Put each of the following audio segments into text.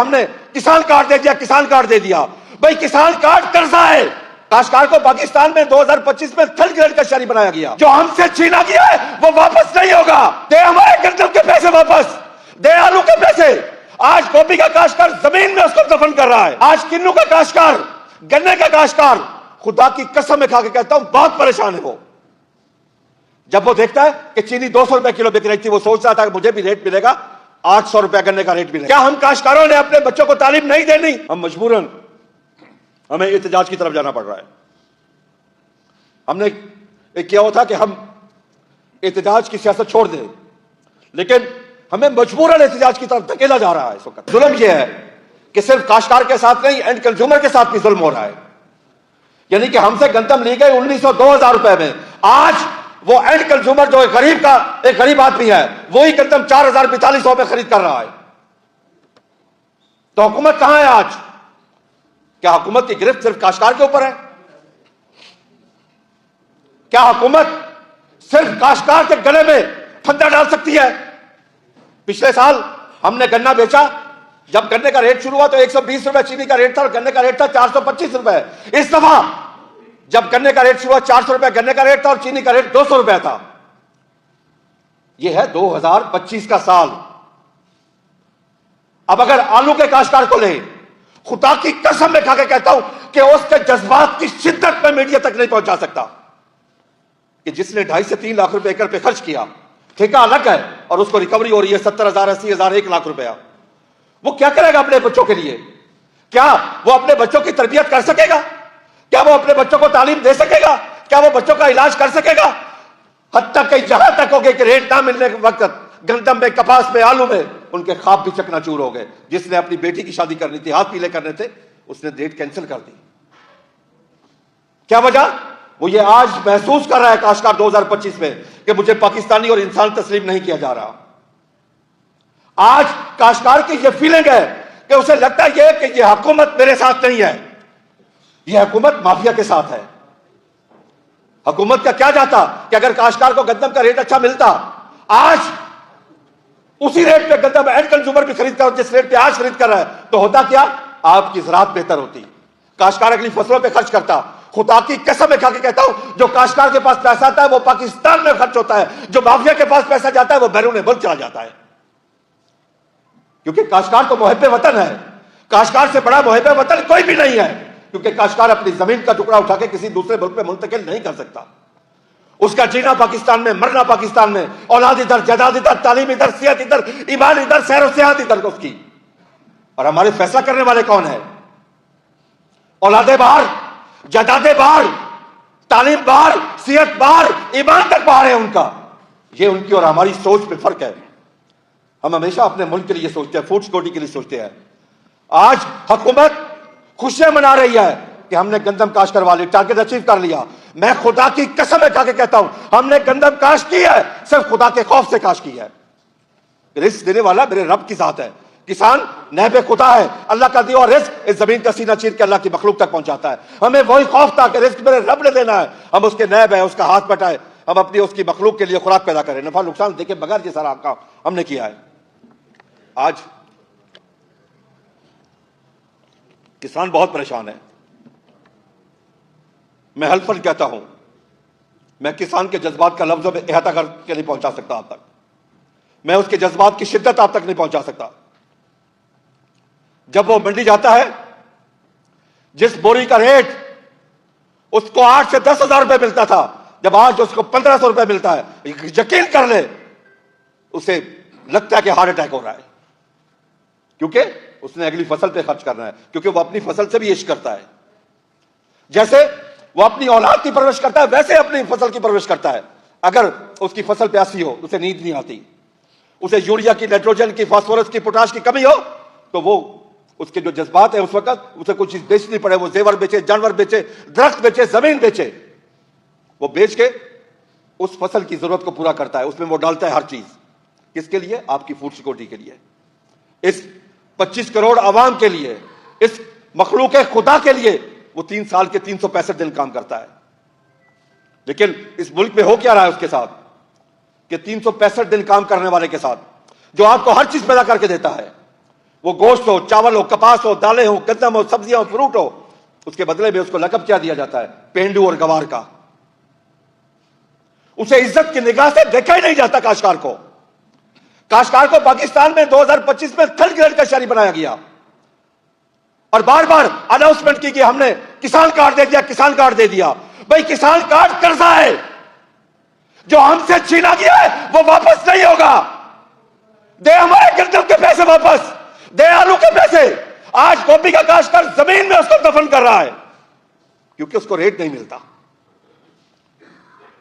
हमने किसान कार्ड दे दिया, किसान कार्ड दे दिया। भाई किसान कार्ड कर्जा है। काश्तकार को पाकिस्तान में 2025 में थर्ड ग्रेड का शहरी बनाया गया। जो हमसे छीना गया है वो वापस नहीं होगा। दे हमारे गंदम के पैसे वापस, दे आलू के पैसे। आज गोभी का काश्तकार जमीन में उसको दफन कर रहा है। आज किन्नू का काश्तकार, गन्ने का काश्तकार, खुदा की कसम में खा के कहता हूं बहुत परेशान है वो। जब वो देखता है कि चीनी 200 रुपए किलो बिक रही थी, वो सोच रहा था कि मुझे भी रेट मिलेगा 800 रुपए गन्ने का रेट मिलेगा। क्या हम काश्तकारों ने अपने बच्चों को तालीम नहीं देनी? हम मजबूरन हमें एहतजाज की तरफ जाना पड़ रहा है। हमने एक किया हुआ था कि हम एहतजाज की सियासत छोड़ दें, लेकिन हमें मजबूरन एहतजाज की तरफ धकेला जा रहा है। इस वक्त जुल्म यह है कि सिर्फ काश्तकार के साथ नहीं, एंड कंज्यूमर के साथ भी जुल्म हो रहा है। यानी कि हमसे गंदम ली गई 1900-2000 रुपए में, आज वो एंड कंज्यूमर जो एक गरीब आदमी है, वही गंदम 4000-4200 में खरीद कर रहा है। तो हुकूमत कहां है आज? क्या हुकूमत की गिरफ्त सिर्फ काश्तकार के ऊपर है? क्या हुकूमत सिर्फ काश्तकार के गले में फंदा डाल सकती है? पिछले साल हमने गन्ना बेचा, जब गन्ने का रेट शुरू हुआ तो 120 रुपए चीनी का रेट था और गन्ने का रेट था 425 रुपए। इस दफा जब गन्ने का रेट शुरू हुआ 400 रुपए गन्ने का रेट था और चीनी का रेट 200 रुपए था। यह है 2025 का साल। अब अगर आलू के काश्तकार को ले, खुदा की कसम में खा के कहता हूं कि उसके जज्बात की शिद्दत में मीडिया तक नहीं पहुंचा सकता कि जिसने 2.5 से 3 लाख रुपए एकड़ पे खर्च किया, ठेका अलग है और उसको रिकवरी हो रही है 70,000, 80,000, 1 लाख रुपया। वो क्या करेगा अपने बच्चों के लिए? क्या वो अपने बच्चों की तरबियत कर सकेगा? क्या वो अपने बच्चों को तालीम दे सकेगा? क्या वो बच्चों का इलाज कर सकेगा? हत्ता कई जहां तक हो गए कि रेट ना मिलने के वक्त गंदम में, कपास में, आलू में उनके ख्वाब भी चकनाचूर हो गए। जिसने अपनी बेटी की शादी करनी थी, हाथ पीले करने थे, उसने डेट कैंसिल कर दी। क्या वजह? वो ये आज महसूस कर रहा है काश्तकार 2025 में कि मुझे पाकिस्तानी और इंसान तस्लीम नहीं किया जा रहा। आज काश्तकार की ये फीलिंग है कि उसे लगता है कि ये हुकूमत मेरे साथ नहीं है, ये हुकूमत माफिया के साथ है। हुकूमत का क्या जाता कि अगर काश्तकार को गंदम का रेट अच्छा मिलता, आज उसी रेट पे गंदम एंड कंज्यूमर भी खरीद कर, जिस रेट पे आज खरीद कर रहा है, तो होता क्या? आपकी ज़राअत बेहतर होती, काश्तकार अगली फसलों पे खर्च करता। खुदा की कसम में खा के कहता हूं, जो काश्तकार के पास पैसा आता है वो पाकिस्तान में खर्च होता है, जो माफिया के पास पैसा जाता है वो बैरून मुल्क चला जाता है। क्योंकि काश्तकार तो मुहिब्बे वतन है, काश्तकार से बड़ा मुहिब्बे वतन कोई भी नहीं है। क्योंकि काश्तकार अपनी जमीन का टुकड़ा उठा के किसी दूसरे मुल्क में मुंतकिल नहीं कर सकता। उसका जीना पाकिस्तान में, मरना पाकिस्तान में, औलाद इधर, जायदाद इधर, तालीम इधर, सेहत इधर, ईमान इधर, सैर सेहत इधर उसकी। और हमारे फैसला करने वाले कौन है? औलादे बाहर, जायदादे बाहर, तालीम बाहर, सेहत बाहर, ईमान तक बाहर है उनका। ये उनकी और हमारी सोच में फर्क है। हम हमेशा अपने मुल्क के लिए सोचते हैं, फूड सिक्योरिटी के लिए सोचते हैं। आज हुकूमत खुशियां मना रही है कि हमने गंदम काश करवा ली, टारगेट अचीव कर लिया। मैं खुदा की कसम में खा के कहता हूं, हमने गंदम काश की है, सिर्फ खुदा के खौफ से काश की है। रिस्क देने वाला मेरे रब की जात है। किसान नहबे खुदा है, अल्लाह का दिया और रिस्क इस जमीन का सीना चीर के अल्लाह की मखलूक तक पहुंचाता है। हमें वही खौफ था कि रिस्क मेरे रब ने देना है, हम उसके नहब है, उसका हाथ बटाए, हम अपनी उसकी मखलूक के लिए खुराक पैदा करें, नफा नुकसान देखे बगैर ये सारा काम हमने किया है। आज किसान बहुत परेशान है। मैं हल्फन कहता हूं, मैं किसान के जज्बात का लफ्जों में अहाता करके नहीं पहुंचा सकता आप तक। मैं उसके जज्बात की शिद्दत आप तक नहीं पहुंचा सकता। जब वो मंडी जाता है, जिस बोरी का रेट उसको 8 से 10,000 रुपए मिलता था, जब आज उसको 1,500 रुपए मिलता है, यकीन कर ले उसे लगता है कि हार्ट अटैक हो रहा है। क्योंकि उसने अगली फसल पे खर्च करना है, क्योंकि वो अपनी फसल से भी इश्क करता है। जैसे वो अपनी औलाद की परवरिश करता है, वैसे अपनी फसल की परवरिश करता है। अगर उसकी फसल प्यासी हो, उसे नींद नहीं आती, उसे यूरिया की, नाइट्रोजन की, फास्फोरस की, पोटाश की कमी हो, तो वो उसके जो जज्बात है उस वक्त उसे कुछ चीज बेचनी पड़े, वो जेवर बेचे, जानवर बेचे, दरख्त बेचे, जमीन बेचे, वो बेच के उस फसल की जरूरत को पूरा करता है। उसमें वो डालता है हर चीज। किसके लिए? आपकी फूड सिक्योरिटी के लिए, इस 25 करोड़ आवाम के लिए, इस मखलूक खुदा के लिए। वो 3 साल के 365 दिन काम करता है। लेकिन इस मुल्क में हो क्या रहा है उसके साथ कि 365 दिन काम करने वाले के साथ, जो आपको हर चीज पैदा करके देता है, वो गोश्त हो, चावल हो, कपास हो, दालें हो, गंदम हो, सब्जियां हो, फ्रूट हो, उसके बदले में उसको लकब क्या दिया जाता है? पेंडू और गवार का। उसे इज्जत की निगाह से देखा ही नहीं जाता काश्तकार को। काश्तकार को पाकिस्तान में 2025 में थर्ड ग्रेड का शहरी बनाया गया और बार बार अनाउंसमेंट की कि हमने किसान कार्ड दे दिया, किसान कार्ड दे दिया। भाई किसान कार्ड कर्जा है, जो हमसे छीना गया है वो वापस नहीं होगा। दे हमारे गंदम के पैसे वापस, दे आलू के पैसे। आज गोभी का काश्तकार जमीन में उसको दफन कर रहा है क्योंकि उसको रेट नहीं मिलता।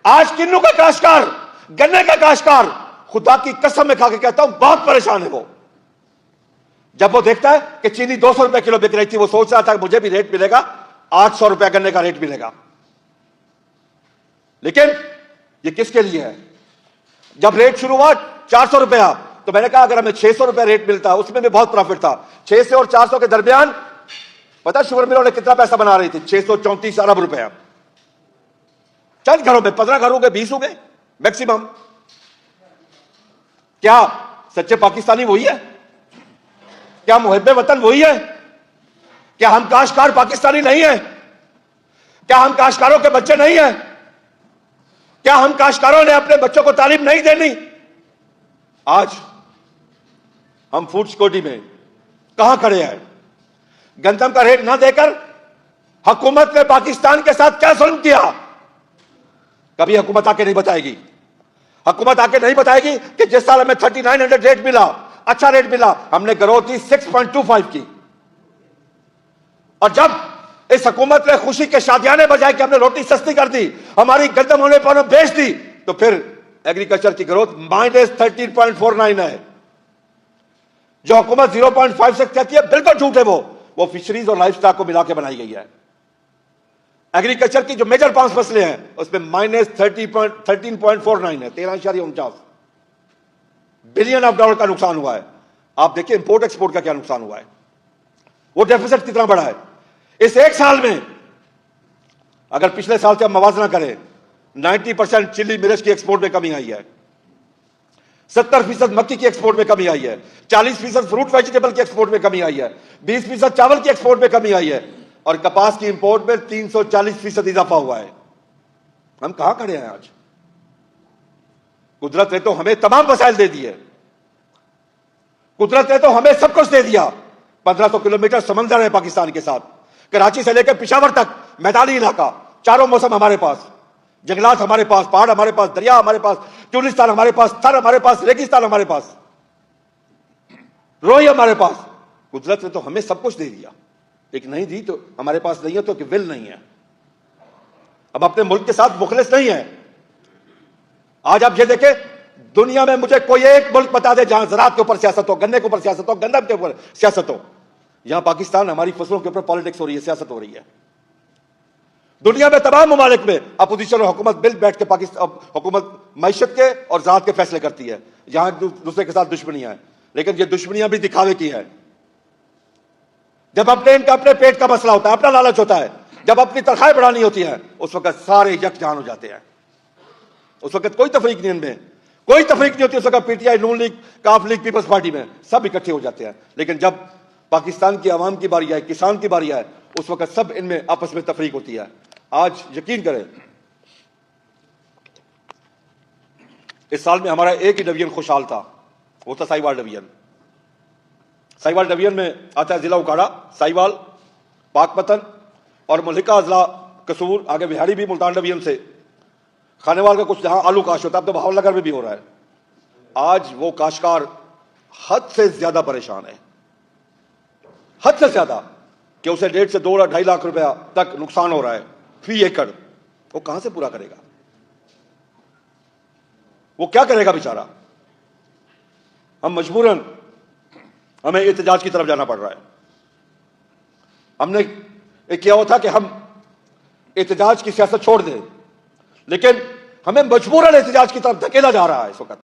आज किन्नू का काश्तकार, गन्ने का काश्तकार, खुदा की कसम में खा के कहता हूं बहुत परेशान है वो। जब वो देखता है कि चीनी 200 रुपए किलो बिक रही थी, वो सोच रहा था मुझे भी रेट मिलेगा 800 रुपए गन्ने का रेट मिलेगा। लेकिन ये किसके लिए है? जब रेट शुरू हुआ 400 रुपया, तो मैंने कहा अगर हमें 600 रुपया रेट मिलता, उसमें भी बहुत प्रॉफिट था। 600 और 400 के दरमियान पता शुगर मिलों ने कितना पैसा बना रही थी? 634 अरब रुपया। चंद घरों में, 15 घरों के 20 हो गए मैक्सिमम। क्या सच्चे पाकिस्तानी वही है? क्या मुहब्बे वतन वही है? क्या हम काश्तकार पाकिस्तानी नहीं है? क्या हम काश्तकारों के बच्चे नहीं हैं? क्या हम काश्तकारों ने अपने बच्चों को तालीम नहीं देनी? आज हम फूड सिक्योरिटी में कहां खड़े हैं? गंदम का रेट ना देकर हुकूमत ने पाकिस्तान के साथ क्या जुल्म किया? कभी हुकूमत आके नहीं बताएगी। हुकूमत आके नहीं बताएगी कि जिस साल हमें 3900 रेट मिला, अच्छा रेट मिला, हमने ग्रोथ थी 6.25 की। और जब इस हुकूमत ने खुशी के शादियाने बजाय कि हमने रोटी सस्ती कर दी, हमारी गंदम होने पर बेच दी, तो फिर एग्रीकल्चर की ग्रोथ -13.49 है। जो हुकूमत 0.56 कहती है बिल्कुल झूठ है। वो फिशरीज और लाइफ स्टॉक को मिला के बनाई गई है। एग्रीकल्चर की जो मेजर 5 फसलें हैं उसमें -13.49 है, 13.49 बिलियन ऑफ डॉलर का नुकसान हुआ है। आप देखिए इंपोर्ट एक्सपोर्ट का क्या नुकसान हुआ है, वो डेफिसिट कितना बड़ा है। इस एक साल में अगर पिछले साल से हम मवाजना करें, 90% चिल्ली मिर्च की एक्सपोर्ट में कमी आई है, 70% मक्की की एक्सपोर्ट में कमी आई है, 40% फ्रूट वेजिटेबल की एक्सपोर्ट में कमी आई है, 20% चावल की एक्सपोर्ट में कमी आई है और कपास की इंपोर्ट में 340% इजाफा हुआ है। हम कहां खड़े हैं आज? कुदरत ने तो हमें तमाम वसाइल दे दिए, कुदरत ने तो हमें सब कुछ दे दिया। 1500 किलोमीटर समंदर है पाकिस्तान के साथ, कराची से लेकर पिशावर तक मैदानी इलाका, चारों मौसम हमारे पास, जंगलात हमारे पास, पहाड़ हमारे पास, दरिया हमारे पास, टूरिस्तान हमारे पास, थर हमारे पास, रेगिस्तान हमारे पास, रोही हमारे पास। कुदरत ने तो हमें सब कुछ दे दिया, एक नहीं दी तो हमारे पास नहीं है तो कि विल नहीं है। अब अपने मुल्क के साथ मुखलिस नहीं है। आज आप ये देखें, दुनिया में मुझे कोई एक मुल्क बता दे जहां ज़राअत के ऊपर सियासत हो, गन्ने के ऊपर सियासत हो, गंदम के ऊपर सियासत हो। यहां पाकिस्तान हमारी फसलों के ऊपर पॉलिटिक्स हो रही है, सियासत हो रही है। दुनिया में तमाम ममालिक में अपोजिशन और हुकूमत बिल बैठ के पाकिस्तान हुकूमत मैशत के और ज़राअत के फैसले करती है, जहां दूसरे के साथ दुश्मनियां हैं। लेकिन ये दुश्मनियां भी दिखावे की है। जब अपने पेट का मसला होता है, अपना लालच होता है, जब अपनी तनख्वाहें बढ़ानी होती है, उस वक्त सारे यकजान हो जाते हैं। उस वक्त कोई तफरीक नहीं, इनमें कोई तफरीक नहीं होती। उस वक्त पीटीआई, नून लीग, काफ लीग, पीपल्स पार्टी में सब इकट्ठे हो जाते हैं। लेकिन जब पाकिस्तान की आवाम की बारी आए, किसान की बारी आए, उस वक्त सब इनमें आपस में तफरीक होती है। आज यकीन करें, इस साल में हमारा एक ही डिवीजन खुशहाल था, वो था साहिवाल डिवीजन। साहिवाल डिवीजन में आता है जिला उकाड़ा, साहिवाल, पाकपतन और मलिका अजला, कसूर, आगे बिहारी भी मुल्तान डिवीजन से, खानेवाल का कुछ जहां आलू काश होता है, अब तो भावनगर में भी हो रहा है। आज वो काश्तकार हद से ज्यादा परेशान है, हद से ज्यादा, कि उसे 1.5 से 2-2.5 लाख रुपया तक नुकसान हो रहा है फी एकड़। वो कहां से पूरा करेगा? वो क्या करेगा बेचारा? हम मजबूरन हमें एहतजाज की तरफ जाना पड़ रहा है। हमने एक किया हुआ था कि हम एहतजाज की सियासत छोड़ दें, लेकिन हमें मजबूरन एहतजाज की तरफ धकेला जा रहा है इस वक्त।